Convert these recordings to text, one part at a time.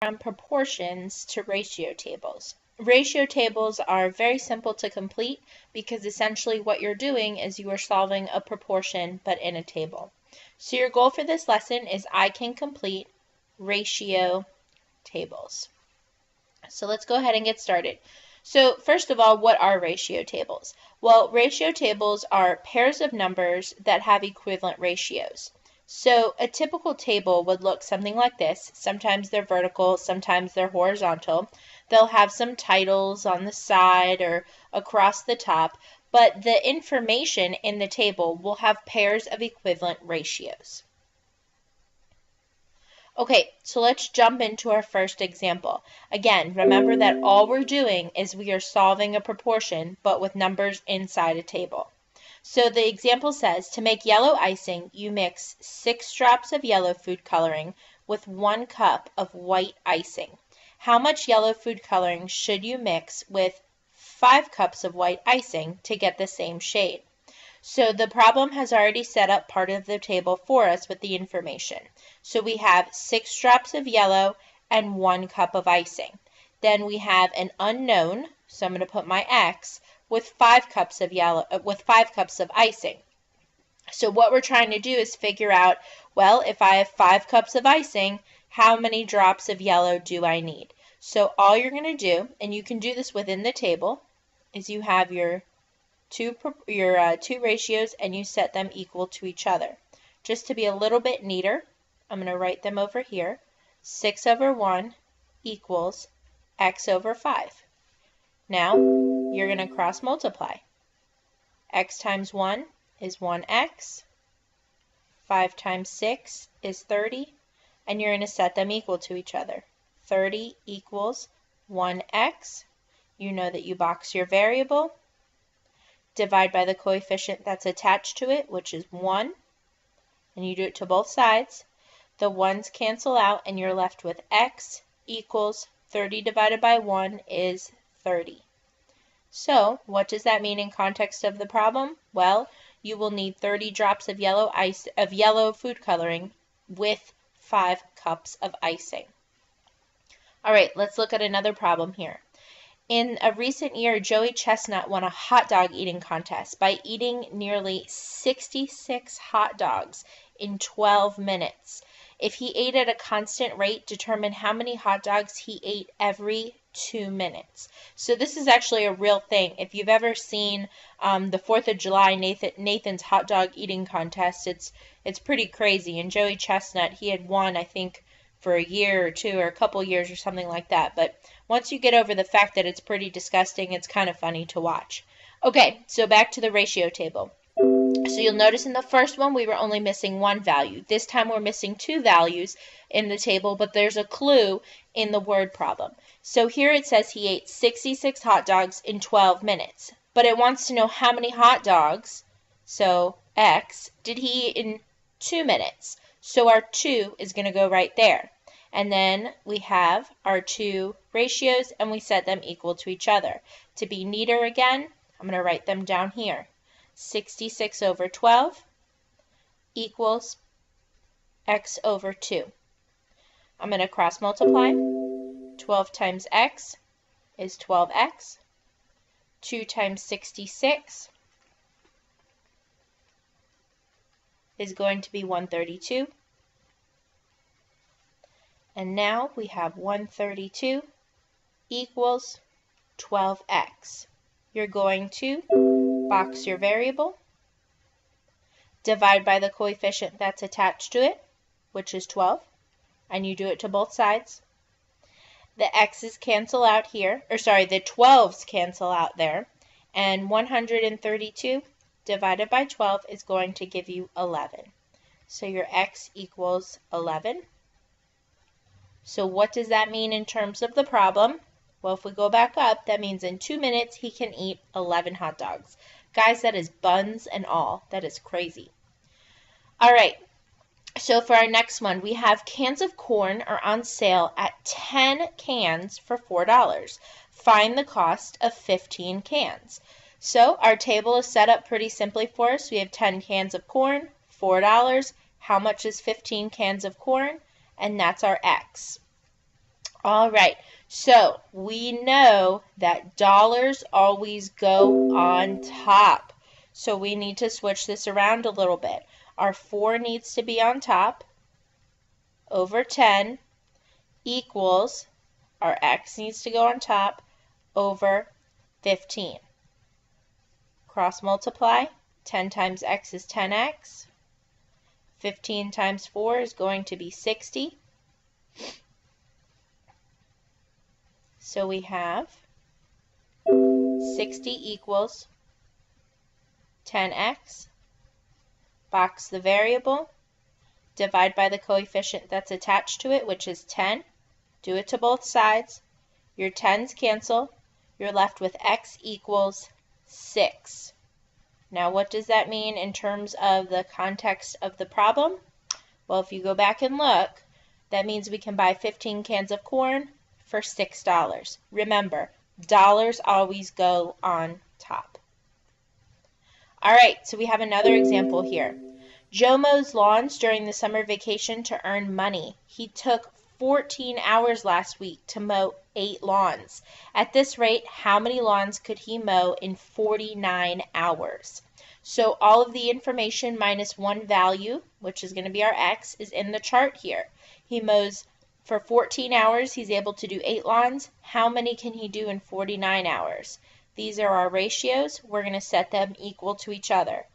around proportions to ratio tables. Ratio tables are very simple to complete because essentially what you're doing is you are solving a proportion but in a table. So your goal for this lesson is I can complete ratio tables. So let's go ahead and get started. So first of all, what are ratio tables? Well, ratio tables are pairs of numbers that have equivalent ratios. So a typical table would look something like this. Sometimes they're vertical, sometimes they're horizontal. They'll have some titles on the side or across the top, but the information in the table will have pairs of equivalent ratios. Okay, so let's jump into our first example. Again, remember that all we're doing is we are solving a proportion, but with numbers inside a table. So the example says, to make yellow icing, you mix 6 drops of yellow food coloring with 1 cup of white icing. How much yellow food coloring should you mix with 5 cups of white icing to get the same shade? So the problem has already set up part of the table for us with the information. So we have 6 drops of yellow and 1 cup of icing. Then we have an unknown, so I'm going to put my X, with 5 cups of icing. So what we're trying to do is figure out, well, if I have 5 cups of icing, how many drops of yellow do I need? So all you're going to do, and you can do this within the table, is you have your two ratios and you set them equal to each other. Just to be a little bit neater, I'm going to write them over here. 6 over 1 equals x over 5. Now, you're going to cross multiply. X times 1 is 1x. 5 times 6 is 30. And you're going to set them equal to each other. 30 equals 1x. You know that you box your variable. Divide by the coefficient that's attached to it, which is 1. And you do it to both sides. The 1's cancel out and you're left with x equals 30 divided by 1 is 30. So what does that mean in context of the problem? Well, you will need 30 drops of yellow food coloring with 5 cups of icing. All right, let's look at another problem here. In a recent year, Joey Chestnut won a hot dog eating contest by eating nearly 66 hot dogs in 12 minutes. If he ate at a constant rate, determine how many hot dogs he ate every 2 minutes. So this is actually a real thing. If you've ever seen the 4th of July Nathan's hot dog eating contest, it's pretty crazy. And Joey Chestnut, he had won, I think, for a year or two or a couple years or something like that. But once you get over the fact that it's pretty disgusting, it's kind of funny to watch. Okay, so back to the ratio table. So you'll notice in the first one we were only missing 1 value. This time we're missing 2 values in the table, but there's a clue in the word problem. So here it says he ate 66 hot dogs in 12 minutes, but it wants to know how many hot dogs, so X, did he eat in 2 minutes. So our 2 is going to go right there. And then we have our 2 ratios and we set them equal to each other. To be neater again, I'm going to write them down here. 66 over 12 equals x over 2. I'm going to cross multiply. 12 times x is 12x. 2 times 66 is going to be 132. And now we have 132 equals 12x. You're going to box your variable, divide by the coefficient that's attached to it, which is 12, and you do it to both sides. The x's cancel out here, the 12's cancel out there, and 132 divided by 12 is going to give you 11. So your x equals 11. So what does that mean in terms of the problem? Well, if we go back up, that means in 2 minutes he can eat 11 hot dogs. Guys, that is buns and all. That is crazy. All right, so for our next one, we have cans of corn are on sale at 10 cans for $4. Find the cost of 15 cans. So our table is set up pretty simply for us. We have 10 cans of corn, $4. How much is 15 cans of corn? And that's our X. All right, so we know that dollars always go on top. So we need to switch this around a little bit. Our 4 needs to be on top over 10 equals, our x needs to go on top over 15. Cross multiply, 10 times x is 10x. 15 times 4 is going to be 60. So we have 60 equals 10x. Box the variable, divide by the coefficient that's attached to it, which is 10. Do it to both sides. Your 10's cancel. You're left with x equals 6. Now, what does that mean in terms of the context of the problem? Well, if you go back and look, that means we can buy 15 cans of corn for $6. Remember, dollars always go on top. All right, so we have another example here. Joe mows lawns during the summer vacation to earn money. He took 14 hours last week to mow 8 lawns. At this rate, how many lawns could he mow in 49 hours? So all of the information minus one value, which is going to be our x, is in the chart here. He mows for 14 hours, he's able to do 8 lawns. How many can he do in 49 hours? These are our ratios. We're going to set them equal to each other.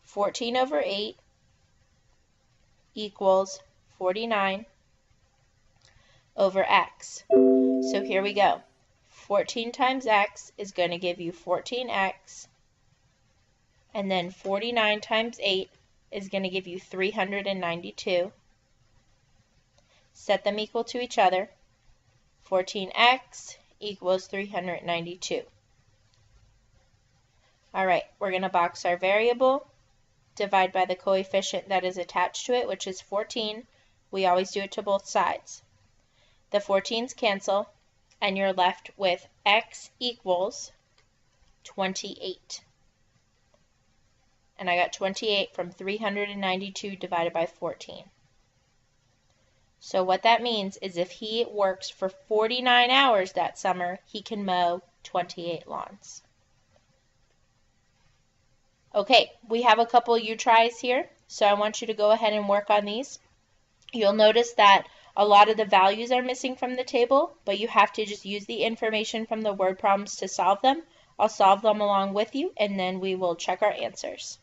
14 over 8 equals 49 over x. So here we go. 14 times x is going to give you 14x, and then 49 times 8 is going to give you 392. Set them equal to each other. 14x equals 392. All right, we're going to box our variable, divide by the coefficient that is attached to it, which is 14. We always do it to both sides. The 14's cancel, and you're left with x equals 28. And I got 28 from 392 divided by 14. So what that means is if he works for 49 hours that summer, he can mow 28 lawns. Okay, we have a couple U-tries here, so I want you to go ahead and work on these. You'll notice that a lot of the values are missing from the table, but you have to just use the information from the word problems to solve them. I'll solve them along with you, and then we will check our answers.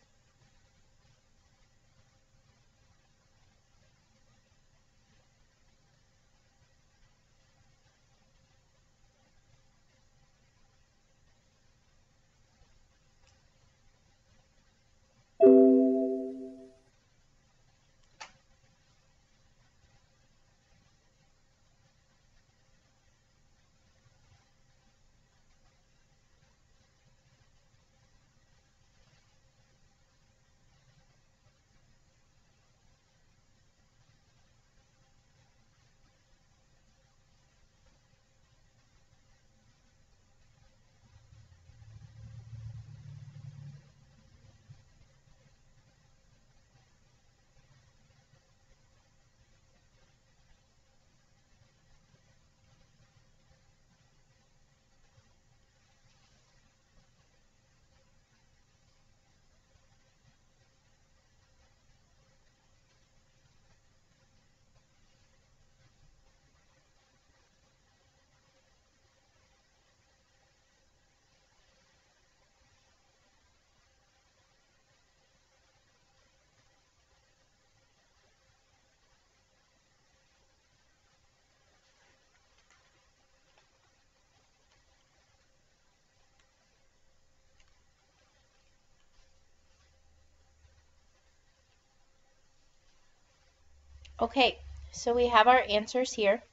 Okay, so we have our answers here.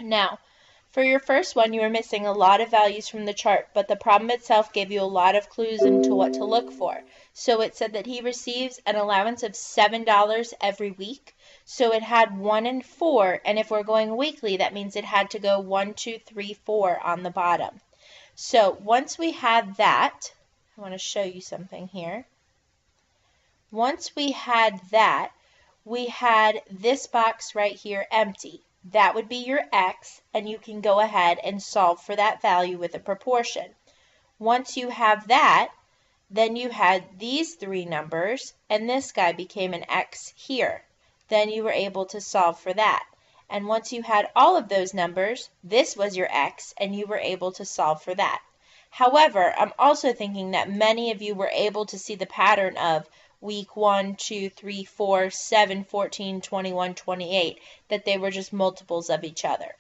Now, for your first one, you were missing a lot of values from the chart, but the problem itself gave you a lot of clues into what to look for. So it said that he receives an allowance of $7 every week. So it had 1 and 4, and if we're going weekly, that means it had to go 1, 2, 3, 4 on the bottom. So once we had that, I want to show you something here. Once we had that, we had this box right here empty. That would be your x, and you can go ahead and solve for that value with a proportion. Once you have that, then you had these three numbers, and this guy became an x here. Then you were able to solve for that. And once you had all of those numbers, this was your x, and you were able to solve for that. However, I'm also thinking that many of you were able to see the pattern of week 1, 2, 3, 4, 7, 14, 21, 28, that they were just multiples of each other.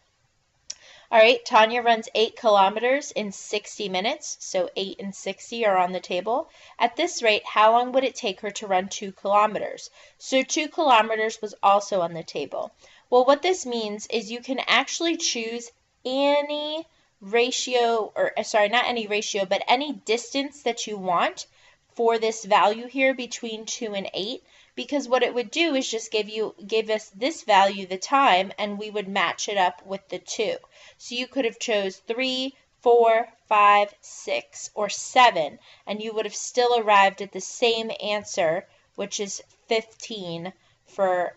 All right, Tanya runs 8 kilometers in 60 minutes, so 8 and 60 are on the table. At this rate, how long would it take her to run 2 kilometers? So 2 kilometers was also on the table. Well, what this means is you can actually choose any ratio, or sorry, not any ratio, but any distance that you want for this value here between 2 and 8, because what it would do is just give us this value, the time, and we would match it up with the 2. So you could have chose 3, 4, 5, 6, or 7, and you would have still arrived at the same answer, which is 15 for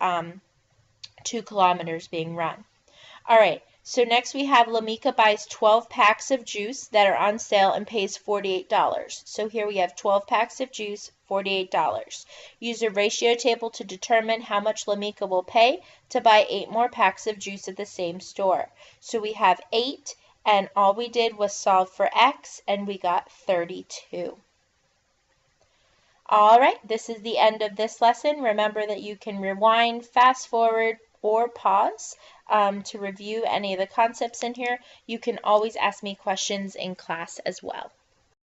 2 kilometers being run. All right, so next we have Lamika buys 12 packs of juice that are on sale and pays $48. So here we have 12 packs of juice, $48. Use a ratio table to determine how much Lamika will pay to buy 8 more packs of juice at the same store. So we have 8, and all we did was solve for x, and we got 32. All right, this is the end of this lesson. Remember that you can rewind, fast forward, or pause to review any of the concepts in here. You can always ask me questions in class as well.